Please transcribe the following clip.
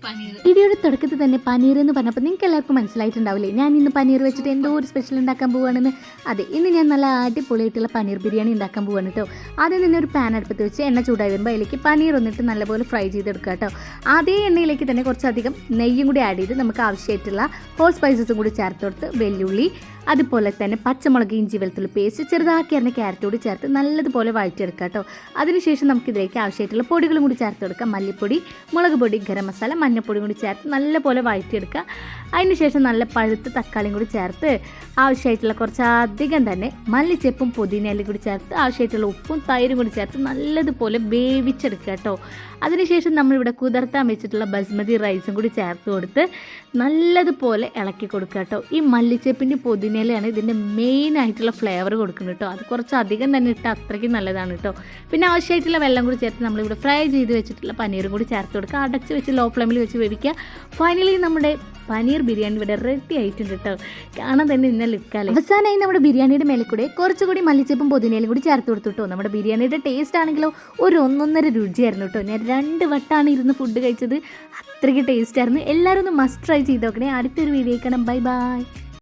വീഡിയോയുടെ തുടക്കത്തിൽ തന്നെ പനീർ എന്ന് പറഞ്ഞപ്പോൾ നിങ്ങൾക്ക് എല്ലാവർക്കും മനസ്സിലായിട്ടുണ്ടാവില്ലേ, ഞാൻ ഇന്ന് പനീർ വെച്ചിട്ട് എന്തോ ഒരു സ്പെഷ്യൽ ഉണ്ടാക്കാൻ പോവുകയാണെന്ന്. അതെ, ഇന്ന് ഞാൻ നല്ല അടിപൊളിയായിട്ടുള്ള പനീർ ബിരിയാണി ഉണ്ടാക്കാൻ പോവുകയാണ് കേട്ടോ. ആദ്യം തന്നെ ഒരു പാൻ അടുപ്പത്ത് വെച്ച് എണ്ണ ചൂടായി വരുമ്പോൾ അതിലേക്ക് പനീർ വന്നിട്ട് നല്ലപോലെ ഫ്രൈ ചെയ്തെടുക്കുക കേട്ടോ. അതേ എണ്ണയിലേക്ക് തന്നെ കുറച്ചധികം നെയ്യും കൂടി ആഡ് ചെയ്ത് നമുക്ക് ആവശ്യമായിട്ടുള്ള ഹോൾ സ്പൈസസും കൂടി ചേർത്ത് കൊടുത്ത് വെല്ലുള്ളി, അതുപോലെ തന്നെ പച്ചമുളക്, ഇഞ്ചി, വെളുത്തുള്ളി പേസ്റ്റ്, ചെറുതാക്കി അരിഞ്ഞ ക്യാരറ്റ് കൂടി ചേർത്ത് നല്ലതുപോലെ വഴറ്റിയെടുക്കുക കേട്ടോ. അതിനുശേഷം നമുക്കിതിലേക്ക് ആവശ്യമായിട്ടുള്ള പൊടികളും കൂടി ചേർത്ത് കൊടുക്കാം. മല്ലിപ്പൊടി, മുളക് പൊടി, ഗരം മസാല, മഞ്ഞൾപ്പൊടി കൂടി ചേർത്ത് നല്ലപോലെ വഴറ്റിയെടുക്കുക. അതിനുശേഷം നല്ല പഴുത്ത തക്കാളിയും കൂടി ചേർത്ത് ആവശ്യമായിട്ടുള്ള കുറച്ചധികം തന്നെ മല്ലിച്ചെപ്പും പുതിനയിലും കൂടി ചേർത്ത് ആവശ്യമായിട്ടുള്ള ഉപ്പും തൈരും കൂടി ചേർത്ത് നല്ലതുപോലെ വേവിച്ചെടുക്കുക കേട്ടോ. അതിനുശേഷം നമ്മളിവിടെ കുതിർത്താൻ വെച്ചിട്ടുള്ള ബസ്മതി റൈസും കൂടി ചേർത്ത് കൊടുത്ത് നല്ലതുപോലെ ഇളക്കി കൊടുക്കുക കേട്ടോ. ഈ മല്ലിച്ചെപ്പിൻ്റെ പുതിനയിലാണ് ഇതിൻ്റെ മെയിൻ ആയിട്ടുള്ള ഫ്ലേവർ കൊടുക്കുന്നത് കേട്ടോ. അത് കുറച്ചധികം തന്നെ ഇട്ട് അത്രയ്ക്ക് നല്ലതാണ് കേട്ടോ. പിന്നെ ആവശ്യമായിട്ടുള്ള വെള്ളം കൂടി ചേർത്ത് നമ്മളിവിടെ ഫ്രൈ ചെയ്ത് വെച്ചിട്ടുള്ള പനീറും കൂടി ചേർത്ത് കൊടുക്കുക. അടച്ച് വെച്ച് ലോ ഫ്ലെയിമിൽ വെച്ച് വേവിക്കുക. ഫൈനലി നമ്മുടെ പനീർ ബിരിയാണി ഇവിടെ റെഡി ആയിട്ടുണ്ട് കേട്ടോ. കാണാൻ തന്നെ ഇന്ന ലുക്കാല്ലേ. അവസാനമായി നമ്മുടെ ബിരിയാണിയുടെ മേലെ കൂടെ കുറച്ചുകൂടി മല്ലിച്ചപ്പും പുതിനയിലും കൂടി ചേർത്ത് കൊടുത്തു കേട്ടോ. നമ്മുടെ ബിരിയാണിയുടെ ടേസ്റ്റ് ആണെങ്കിലോ ഒരു ഒന്നൊന്നര രുചിയായിരുന്നു കേട്ടോ. ഞാൻ 2 വട്ടമാണ് ഇരുന്ന് ഫുഡ് കഴിച്ചത്. അത്രയ്ക്ക് ടേസ്റ്റ് ആയിരുന്നു. എല്ലാവരും ഒന്ന് മസ്റ്റ് ട്രൈ ചെയ്ത് നോക്കണേ. അടുത്തൊരു വീഡിയോ കാണാം. Bye bye.